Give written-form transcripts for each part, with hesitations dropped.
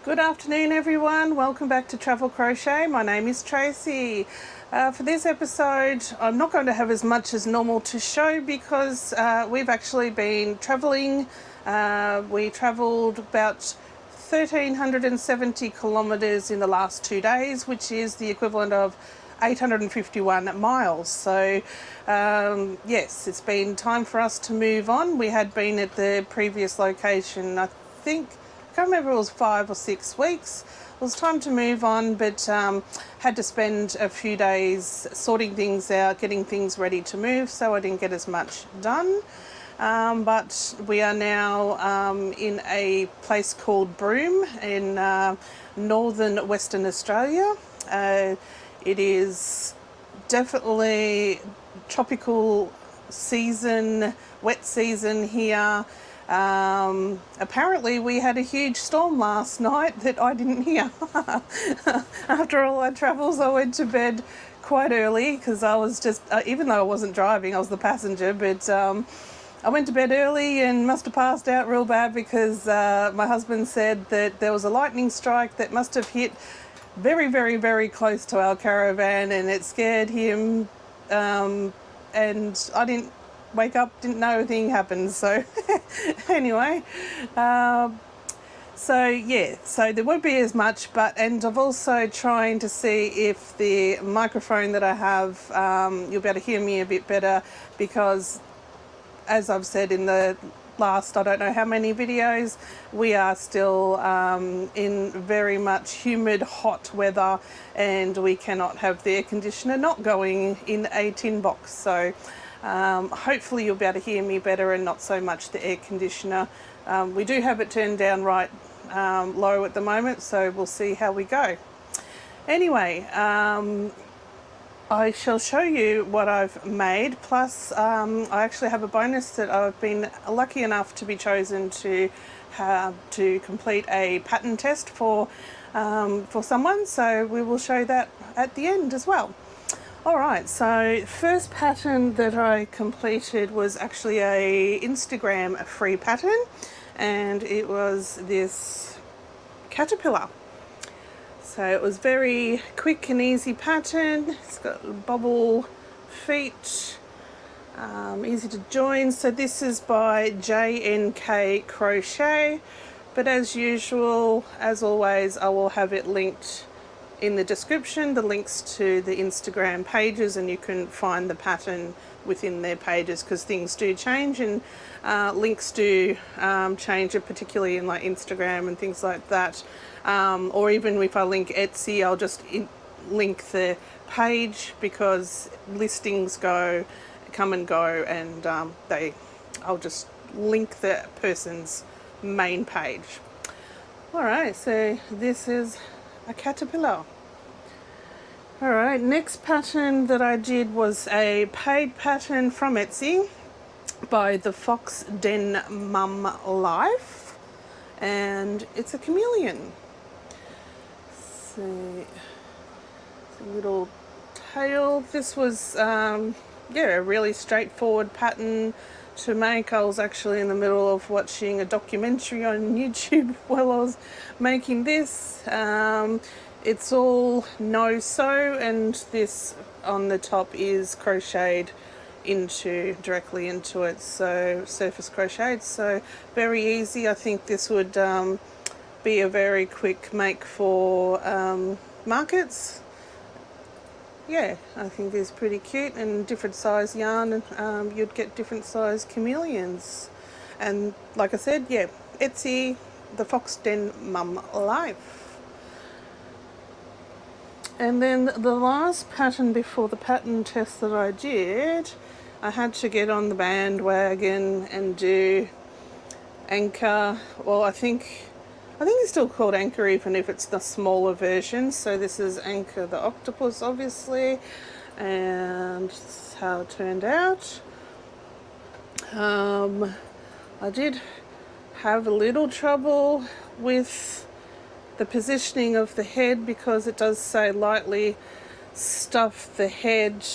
Good afternoon everyone, welcome back to Travel Crochet. My name is Tracy. For this episode I'm not going to have as much as normal to show because we've actually been travelling. We travelled about 1,370 kilometres in the last 2 days, which is the equivalent of 851 miles. So yes, it's been time for us to move on. We had been at the previous location, I can't remember if it was 5 or 6 weeks. It was time to move on, but had to spend a few days sorting things out, getting things ready to move, so I didn't get as much done. But we are now in a place called Broome in northern Western Australia. It is definitely tropical season, wet season here. Apparently we had a huge storm last night that I didn't hear. After all our travels, I went to bed quite early because I was just, even though I wasn't driving, I was the passenger, but I went to bed early and must have passed out real bad because my husband said that there was a lightning strike that must have hit very, very, very close to our caravan, and it scared him, and I didn't wake up, didn't know anything happened. So anyway, so yeah, so there won't be as much, and I've also trying to see if the microphone that I have, you'll be able to hear me a bit better, because as I've said in the last, I don't know how many videos, we are still in very much humid, hot weather, and we cannot have the air conditioner not going in a tin box. So hopefully you'll be able to hear me better and not so much the air conditioner. We do have it turned down right low at the moment, so we'll see how we go. Anyway, I shall show you what I've made, plus I actually have a bonus that I've been lucky enough to be chosen to complete a pattern test for someone, so we will show that at the end as well. Alright, so first pattern that I completed was actually a Instagram free pattern, and it was this caterpillar. So it was very quick and easy pattern. It's got bobble feet, easy to join. So this is by JNK Crochet, but as usual, as always, I will have it linked in the description, the links to the Instagram pages, and you can find the pattern within their pages because things do change, and links do change, particularly in like Instagram and things like that. Or even if I link Etsy, I'll just link the page because listings come and go, and I'll just link the person's main page. Alright, so this is a caterpillar. Alright, next pattern that I did was a paid pattern from Etsy by the Fox Den Mum Life, and it's a chameleon. So it's a little tail. This was a really straightforward pattern to make. I was actually in the middle of watching a documentary on YouTube while I was making this. It's all no sew, and this on the top is crocheted directly into it, so surface crocheted, so very easy. I think this would be a very quick make for markets. Yeah, I think it's pretty cute, and different size yarn, you'd get different size chameleons. And like I said, yeah, Etsy, the Fox Den Mum Life. And then the last pattern before the pattern test that I did, I had to get on the bandwagon and do Anchor. Well, I think it's still called Anchor, even if it's the smaller version. So this is Anchor the octopus, obviously, and this is how it turned out. I did have a little trouble with the positioning of the head because it does say lightly stuff the head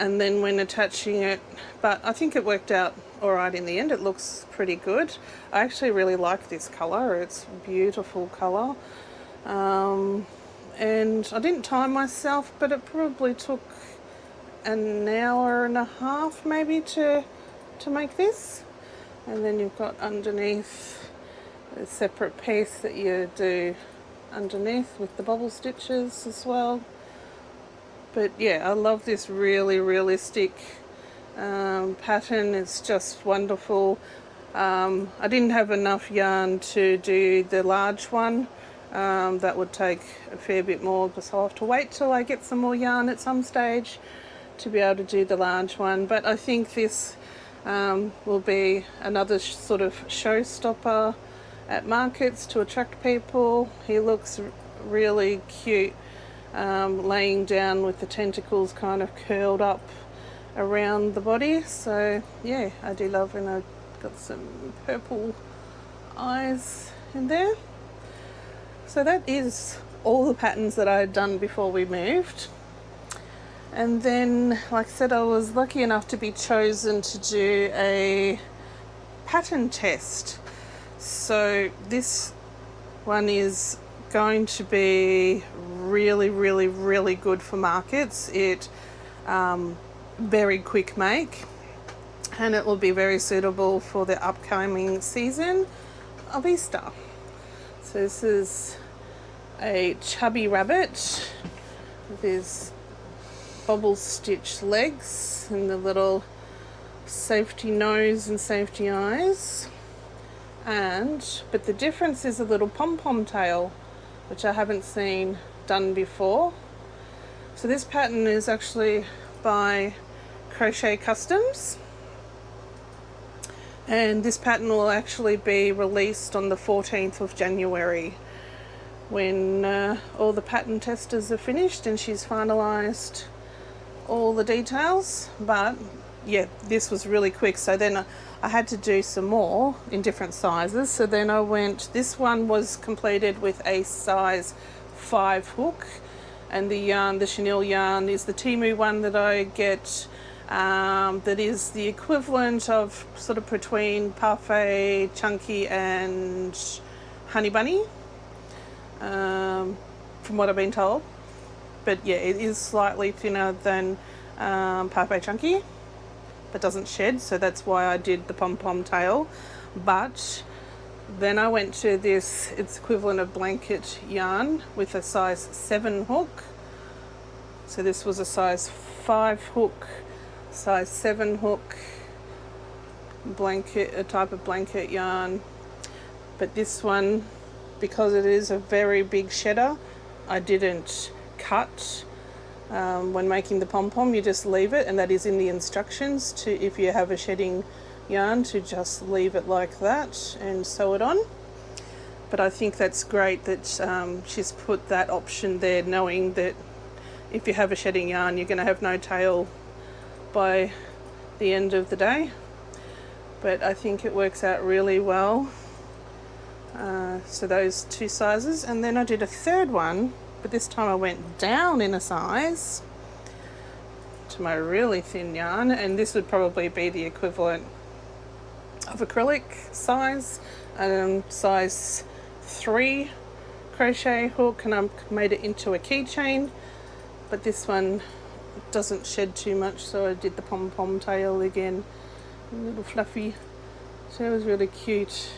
and then when attaching it, but I think it worked out all right in the end. It looks pretty good. I actually really like this colour. It's a beautiful colour. And I didn't time myself, but it probably took an hour and a half maybe to make this. And then you've got underneath a separate piece that you do underneath with the bobble stitches as well. But yeah, I love this really realistic pattern. It's just wonderful. I didn't have enough yarn to do the large one. That would take a fair bit more, so I'll have to wait till I get some more yarn at some stage to be able to do the large one. But I think this will be another sort of showstopper at markets to attract people. He looks really cute, laying down with the tentacles kind of curled up around the body. So yeah, I do love, and I've got some purple eyes in there. So that is all the patterns that I had done before we moved. And then, like I said, I was lucky enough to be chosen to do a pattern test. So this one is going to be really good for markets. It very quick make, and it will be very suitable for the upcoming season of Easter. So this is a chubby rabbit with his bobble stitch legs and the little safety nose and safety eyes. But the difference is a little pom-pom tail, which I haven't seen done before. So this pattern is actually by Crochet Customs, and this pattern will actually be released on the 14th of January when all the pattern testers are finished and she's finalised all the details. But yeah, this was really quick, so then I had to do some more in different sizes. So then I went, this one was completed with a size 5 hook, and the yarn, the chenille yarn, is the Temu one that I get, that is the equivalent of sort of between Parfait, Chunky and Honey Bunny, from what I've been told. But yeah, it is slightly thinner than Parfait Chunky, but doesn't shed, so that's why I did the pom-pom tail. But then I went to this, it's equivalent of blanket yarn with a size 7 hook. So this was a size 5 hook, size 7 hook blanket, a type of blanket yarn. But this one, because it is a very big shedder, I didn't cut. When making the pom-pom, you just leave it, and that is in the instructions, to, if you have a shedding yarn, to just leave it like that and sew it on. But I think that's great that she's put that option there, knowing that if you have a shedding yarn, you're going to have no tail by the end of the day. But I think it works out really well. So those 2 sizes, and then I did a third one, but this time I went down in a size to my really thin yarn, and this would probably be the equivalent of acrylic size, size 3 crochet hook, and I made it into a keychain. But this one doesn't shed too much, so I did the pom-pom tail again, a little fluffy. So it was really cute.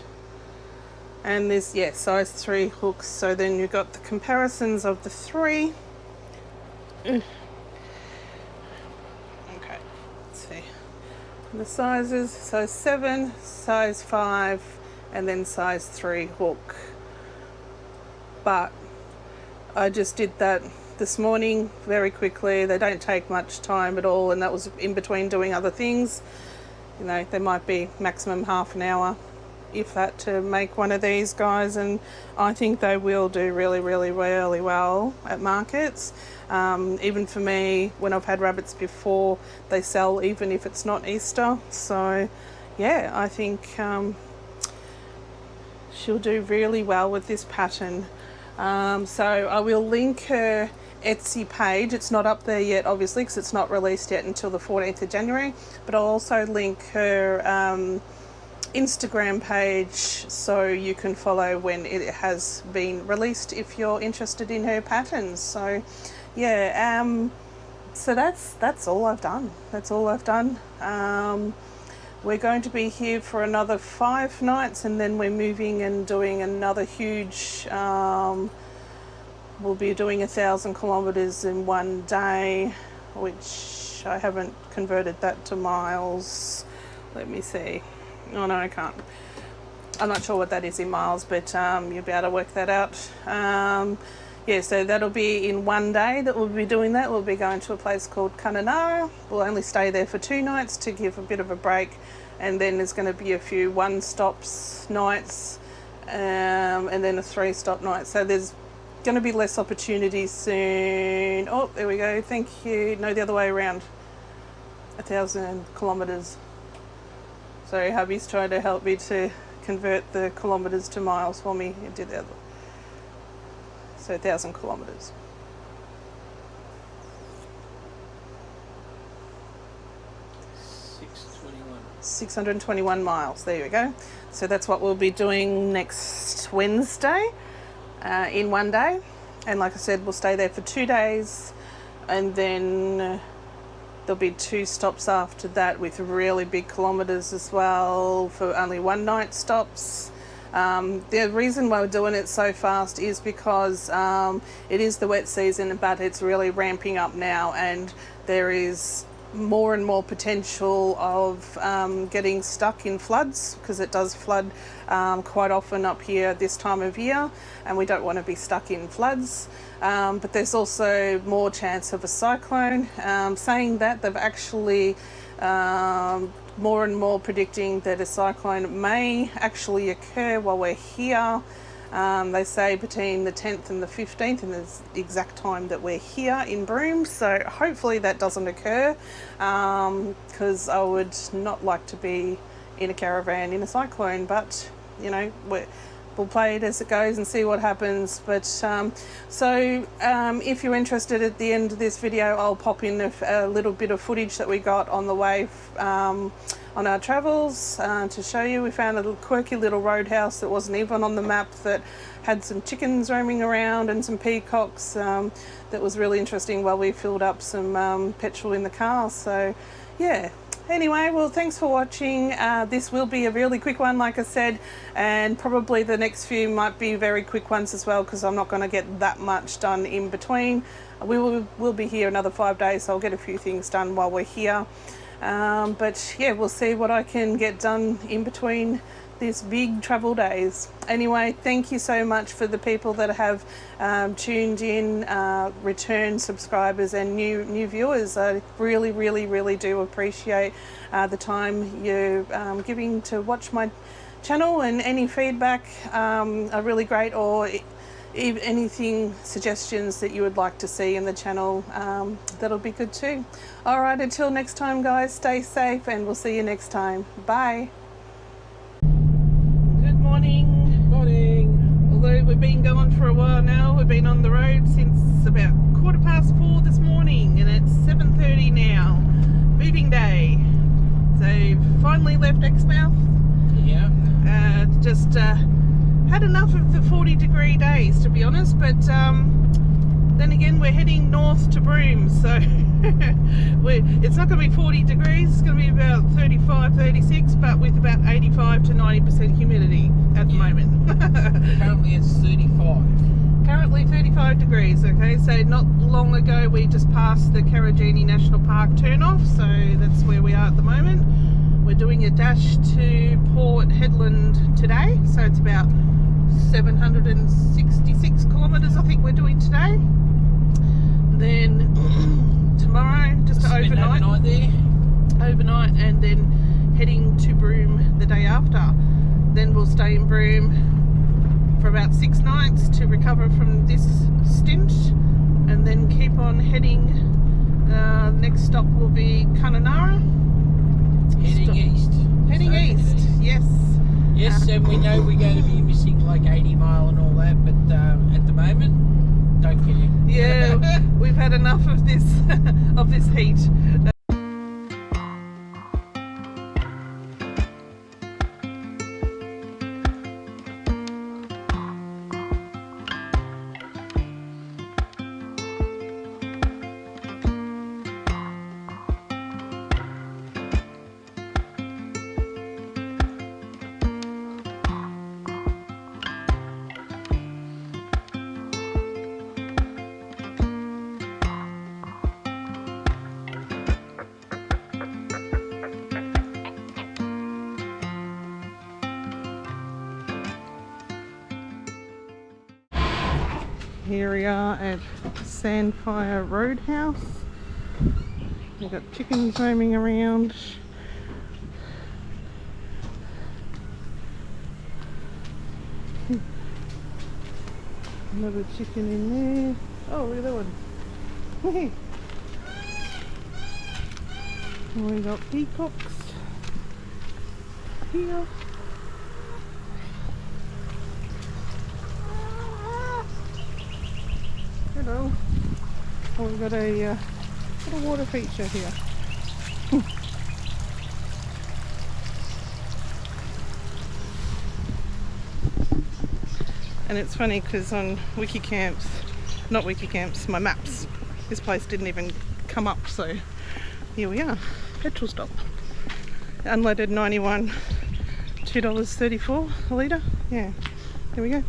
And there's, yeah, size 3 hooks. So then you've got the comparisons of the 3. Okay, let's see. The sizes, size 7, size 5, and then size 3 hook. But I just did that this morning very quickly. They don't take much time at all, and that was in between doing other things. You know, they might be maximum half an hour, if that, to make one of these guys, and I think they will do really well at markets. Even for me, when I've had rabbits before, they sell even if it's not Easter. So yeah, I think she'll do really well with this pattern. So I will link her Etsy page. It's not up there yet, obviously, because it's not released yet until the 14th of January. But I'll also link her Instagram page so you can follow when it has been released if you're interested in her patterns. So yeah, so that's all I've done. We're going to be here for another 5 nights, and then we're moving and doing another huge, we'll be doing 1,000 kilometers in one day, which I haven't converted that to miles. Let me see. Oh no, I can't. I'm not sure what that is in miles, but you'll be able to work that out. Yeah, so that'll be in one day that we'll be doing that. We'll be going to a place called Kununurra. We'll only stay there for 2 nights to give a bit of a break, and then there's going to be a few 1-stops nights, and then a 3-stop night. So there's going to be less opportunities soon. Oh, there we go. Thank you. No, the other way around. 1,000 kilometers. Sorry, hubby's trying to help me to convert the kilometers to miles for me. It did the other. So 1,000 kilometers. Six 621 miles. There you go. So that's what we'll be doing next Wednesday, in one day. And like I said, we'll stay there for 2 days, and then there'll be 2 stops after that with really big kilometers as well for only 1 night stops. The reason why we're doing it so fast is because it is the wet season, but it's really ramping up now, and there is more and more potential of getting stuck in floods, because it does flood quite often up here this time of year, and we don't want to be stuck in floods. But there's also more chance of a cyclone. Saying that, they've actually more and more predicting that a cyclone may actually occur while we're here. They say between the 10th and the 15th, and it's the exact time that we're here in Broome. So hopefully that doesn't occur, because I would not like to be in a caravan in a cyclone. But you know, we'll play it as it goes and see what happens. But if you're interested, at the end of this video I'll pop in a little bit of footage that we got on the way on our travels to show you. We found a little quirky little roadhouse that wasn't even on the map, that had some chickens roaming around and some peacocks. That was really interesting while we filled up some petrol in the car. So yeah. Anyway, well, thanks for watching. This will be a really quick one, like I said, and probably the next few might be very quick ones as well, because I'm not going to get that much done in between. We'll be here another 5 days, so I'll get a few things done while we're here. But yeah, we'll see what I can get done in between these big travel days. Anyway, thank you so much for the people that have tuned in, return subscribers and new viewers. I really do appreciate the time you're giving to watch my channel, and any feedback are really great, or anything, suggestions that you would like to see in the channel, that'll be good too. Alright, until next time guys, stay safe, and we'll see you next time. Bye. Morning. Although we've been going for a while now, we've been on the road since about 4:15 this morning, and it's 7:30 now. Moving day. So finally left Exmouth. Yeah. Just had enough of the 40-degree days, to be honest, but then again we're heading north to Broome, so it's not going to be 40 degrees, it's going to be about 35, 36, but with about 85 to 90% humidity at the moment. Currently it's 35. Currently 35 degrees, okay, so not long ago we just passed the Karajini National Park turnoff, so that's where we are at the moment. We're doing a dash to Port Hedland today, so it's about 766 kilometres I think we're doing today. Then tomorrow, just overnight there. Overnight, and then heading to Broome the day after. Then we'll stay in Broome for about 6 nights to recover from this stint, and then keep on heading. Next stop will be Kununurra. Heading east. Heading east, yes. Yes, and we know we're going to be missing like 80 Mile and all that, but at the moment don't care. Yeah, we've had enough of this of this heat. Here we are at Sandfire Roadhouse. We've got chickens roaming around. Another chicken in there. Oh, look at that one. And we got peacocks here. Hello. Oh, we've got a little water feature here. And it's funny because on my maps, this place didn't even come up, so here we are, petrol stop. Unleaded 91, $2.34 a litre. Yeah, there we go.